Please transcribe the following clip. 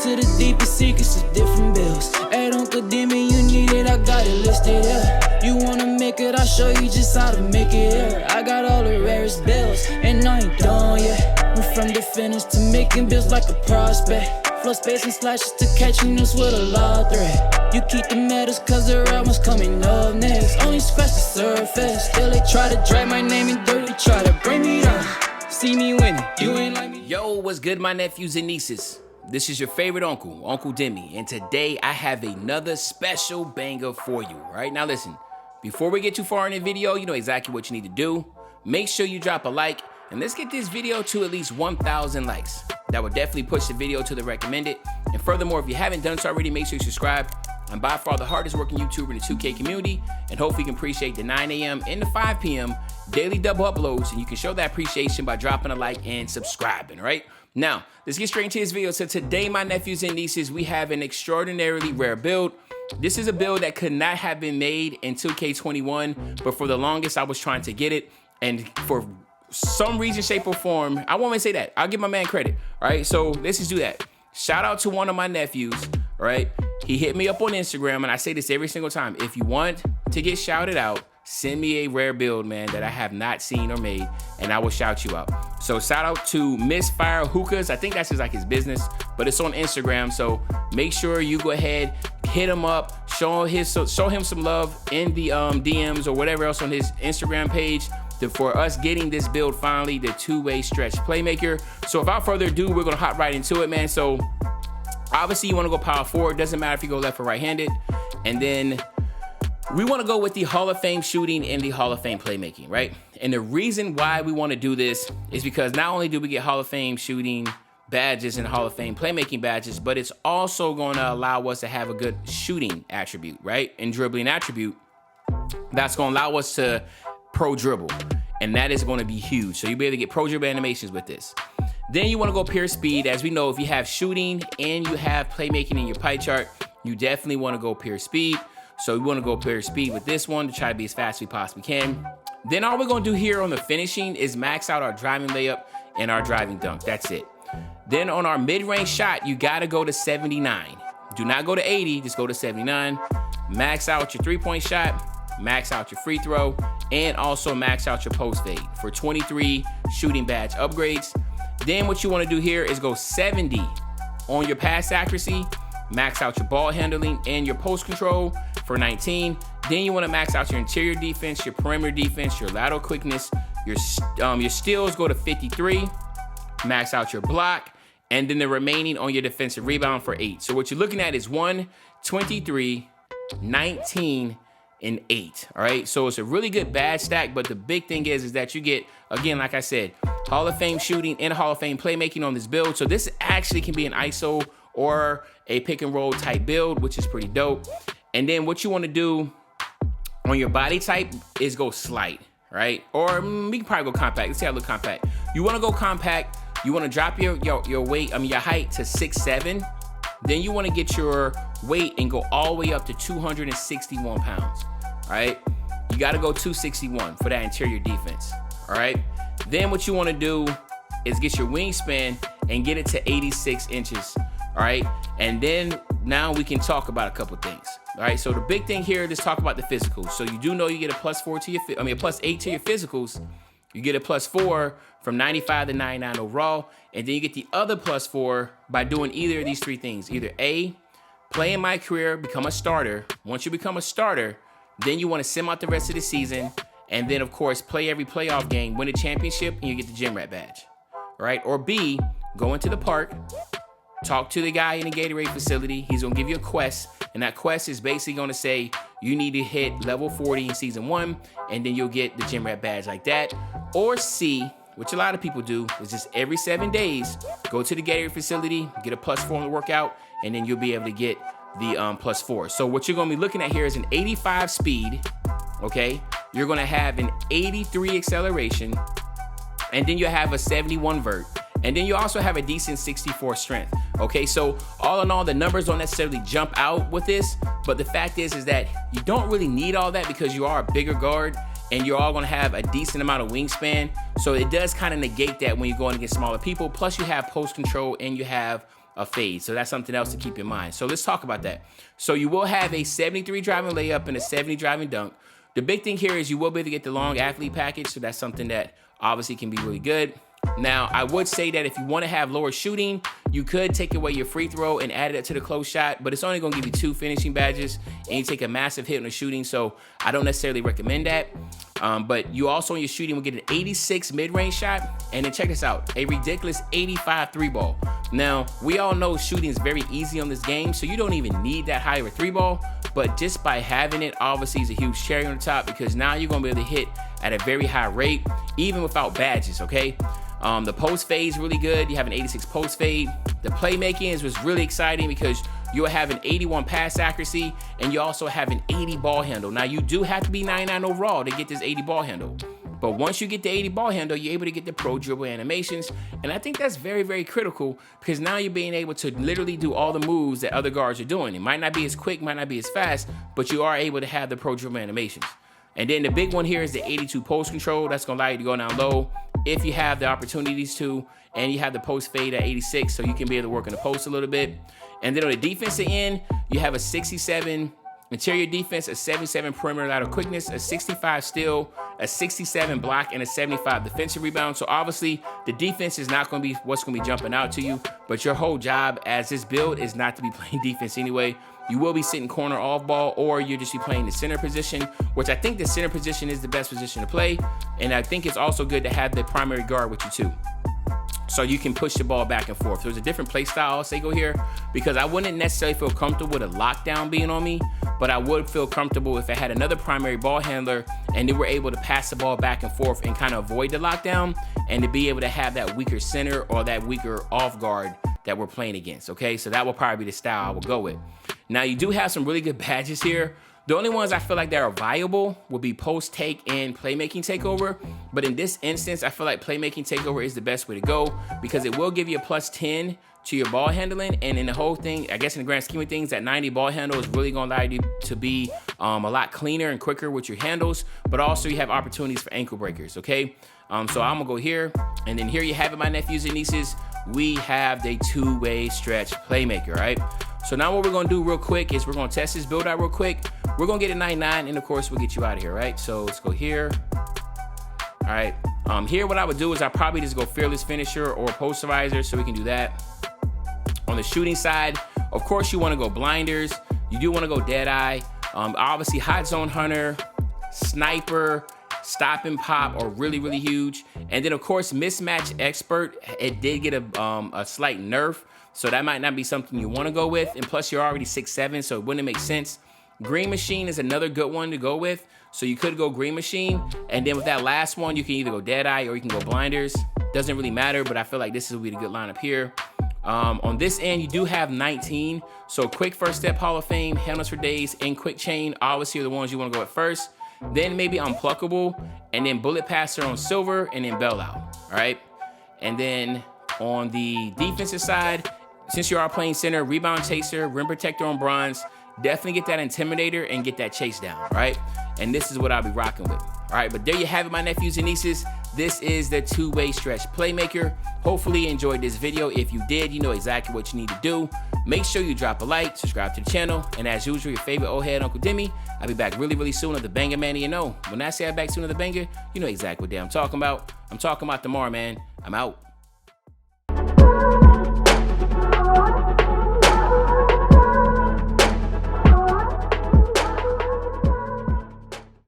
to the deepest secrets of different bills. At Uncle Demi, you need it, I got it listed here. You wanna make it, I'll show you just how to make it here. I got all the rarest bills, and I ain't done yet. Went from the finish to making bills like a prospect. Flow space and slashes to catching us with a law threat. You keep the medals cause the right one's coming up next. Only scratch the surface. Still they try to drag my name in dirt, they try to bring me down. See me winning, you ain't like me. Yo, what's good, my nephews and nieces? This is your favorite uncle, Uncle Demi, and today I have another special banger for you. Right now, listen, before we get too far in the video, you know exactly what you need to do. Make sure you drop a like, and let's get this video to at least 1,000 likes. That would definitely push the video to the recommended. And furthermore, if you haven't done so already, make sure you subscribe. I'm by far the hardest working YouTuber in the 2K community, and hopefully you can appreciate the 9 a.m. and the 5 p.m. daily double uploads, and you can show that appreciation by dropping a like and subscribing, right? Now, let's get straight into this video. So today, my nephews and nieces, we have an extraordinarily rare build. This is a build that could not have been made in 2K21, but for the longest, I was trying to get it, and for some reason, shape, or form, I won't even say that. I'll give my man credit, all right? So let's just do that. Shout out to one of my nephews, all right? He hit me up on Instagram, and I say this every single time. If you want to get shouted out, send me a rare build, man, that I have not seen or made, and I will shout you out. So shout out to Misfire Hookahs. I think that's just like his business, but it's on Instagram. So make sure you go ahead, hit him up, show him some love in the DMs or whatever else on his Instagram page for us getting this build finally, the two-way stretch Playmaker. So without further ado, we're gonna hop right into it, man. So obviously you wanna go power forward. Doesn't matter if you go left or right-handed. And then we wanna go with the Hall of Fame shooting and the Hall of Fame playmaking, right? And the reason why we wanna do this is because not only do we get Hall of Fame shooting badges and Hall of Fame playmaking badges, but it's also gonna allow us to have a good shooting attribute, right? And dribbling attribute. That's gonna allow us to pro dribble, and that is going to be huge. So you'll be able to get pro dribble animations with this. Then you want to go pure speed. As we know, if you have shooting and you have playmaking in your pie chart, you definitely want to go pure speed. So we want to go pure speed with this one to try to be as fast as we possibly can. Then all we're going to do here on the finishing is max out our driving layup and our driving dunk. That's it. Then on our mid-range shot, you got to go to 79. Do not go to 80, just go to 79. Max out your three-point shot, max out your free throw, and also max out your post fade for 23 shooting badge upgrades. Then what you want to do here is go 70 on your pass accuracy, max out your ball handling and your post control for 19. Then you want to max out your interior defense, your perimeter defense, your lateral quickness, your steals go to 53, max out your block, and then the remaining on your defensive rebound for 8. So what you're looking at is 1, 23, 19, and 8, all right? So it's a really good badge stack, but the big thing is that you get, again, like I said, Hall of Fame shooting and Hall of Fame playmaking on this build. So this actually can be an ISO or a pick and roll type build, which is pretty dope. And then what you want to do on your body type is go slight, right? Or we can probably go compact. Let's see how it look compact. You want to go compact. You want to drop your weight, your height to 6'7". Then you want to get your weight and go all the way up to 261 pounds, all right? You got to go 261 for that interior defense, all right? Then what you want to do is get your wingspan and get it to 86 inches, all right? And then now we can talk about a couple things, all right? So the big thing here, let's talk about the physicals. So you do know you get a +4 to your, a +8 to your physicals. You get a +4 from 95 to 99 overall, and then you get the other +4 by doing either of these 3 things. Either A, play in my career, become a starter. Once you become a starter, then you want to sim out the rest of the season, and then of course play every playoff game, win a championship, and you get the gym rat badge. All right? Or B, go into the park, talk to the guy in the Gatorade facility. He's gonna give you a quest, and that quest is basically gonna say you need to hit level 40 in season 1, and then you'll get the gym rat badge like that. Or C, which a lot of people do, is just every 7 days, go to the Gatorade facility, get a +4 on the workout, and then you'll be able to get the +4. So what you're gonna be looking at here is an 85 speed, okay? You're gonna have an 83 acceleration, and then you have a 71 vert. And then you also have a decent 64 strength. Okay, so all in all, the numbers don't necessarily jump out with this, but the fact is that you don't really need all that because you are a bigger guard and you're all gonna have a decent amount of wingspan. So it does kind of negate that when you're going against smaller people. Plus you have post control and you have fade. So that's something else to keep in mind. So let's talk about that. So you will have a 73 driving layup and a 70 driving dunk. The big thing here is you will be able to get the long athlete package. So that's something that obviously can be really good. Now, I would say that if you want to have lower shooting, you could take away your free throw and add it to the close shot, but it's only going to give you 2 finishing badges, and you take a massive hit on the shooting, so I don't necessarily recommend that. But you also, in your shooting, will get an 86 mid-range shot, and then check this out, a ridiculous 85 3-ball. Now, we all know shooting is very easy on this game, so you don't even need that high of a 3-ball, but just by having it, obviously, is a huge cherry on the top, because now you're going to be able to hit at a very high rate, even without badges, okay? The post fade is really good. You have an 86 post fade. The playmaking was really exciting because you'll have an 81 pass accuracy and you also have an 80 ball handle. Now, you do have to be 99 overall to get this 80 ball handle. But once you get the 80 ball handle, you're able to get the pro dribble animations. And I think that's very, very critical because now you're being able to literally do all the moves that other guards are doing. It might not be as quick, might not be as fast, but you are able to have the pro dribble animations. And then the big one here is the 82 post control. That's going to allow you to go down low if you have the opportunities to, and you have the post fade at 86, so you can be able to work in the post a little bit. And then on the defensive end, you have a 67 interior defense, a 77 perimeter lateral quickness, a 65 steal, a 67 block, and a 75 defensive rebound. So obviously, the defense is not going to be what's going to be jumping out to you, but your whole job as this build is not to be playing defense anyway. You will be sitting corner off ball, or you'll just be playing the center position, which I think the center position is the best position to play. And I think it's also good to have the primary guard with you too, so you can push the ball back and forth. There's a different play style I'll say go here, because I wouldn't necessarily feel comfortable with a lockdown being on me, but I would feel comfortable if I had another primary ball handler and they were able to pass the ball back and forth and kind of avoid the lockdown, and to be able to have that weaker center or that weaker off guard that we're playing against, okay? So that will probably be the style I will go with. Now, you do have some really good badges here. The only ones I feel like that are viable would be post take and playmaking takeover. But in this instance, I feel like playmaking takeover is the best way to go because it will give you a +10 to your ball handling. And in the whole thing, I guess in the grand scheme of things, that 90 ball handle is really going to allow you to be a lot cleaner and quicker with your handles. But also you have opportunities for ankle breakers, okay? So I'm going to go here. And then here you have it, my nephews and nieces. We have the two-way stretch playmaker, right? So now what we're gonna do real quick is we're gonna test this build out real quick. We're gonna get a 99, and of course we'll get you out of here, right? So let's go here. All right, here what I would do is I'd probably just go fearless finisher or posterizer, so we can do that. On the shooting side, of course you wanna go blinders. You do wanna go dead eye. Obviously hot zone hunter, sniper, stop and pop are really, really huge. And then of course mismatch expert, it did get a slight nerf. So that might not be something you want to go with. And plus you're already 6'7", so it wouldn't make sense. Green machine is another good one to go with. So you could go green machine. And then with that last one, you can either go dead eye or you can go blinders. Doesn't really matter, but I feel like this will be the good lineup here. On this end, you do have 19. So quick first step Hall of Fame, handles for days, and quick chain obviously are the ones you want to go at first. Then maybe unpluckable, and then bullet passer on silver, and then bailout, all right? And then on the defensive side, since you are playing center, rebound chaser, rim protector on bronze, definitely get that intimidator and get that chase down, right? And this is what I'll be rocking with. All right, but there you have it, my nephews and nieces. This is the two-way stretch playmaker. Hopefully you enjoyed this video. If you did, you know exactly what you need to do. Make sure you drop a like, subscribe to the channel, and as usual, your favorite old head, Uncle Demi. I'll be back really, really soon on the Banger Man. You know, when I say I'm back soon on the Banger, you know exactly what day I'm talking about. I'm talking about tomorrow, man. I'm out.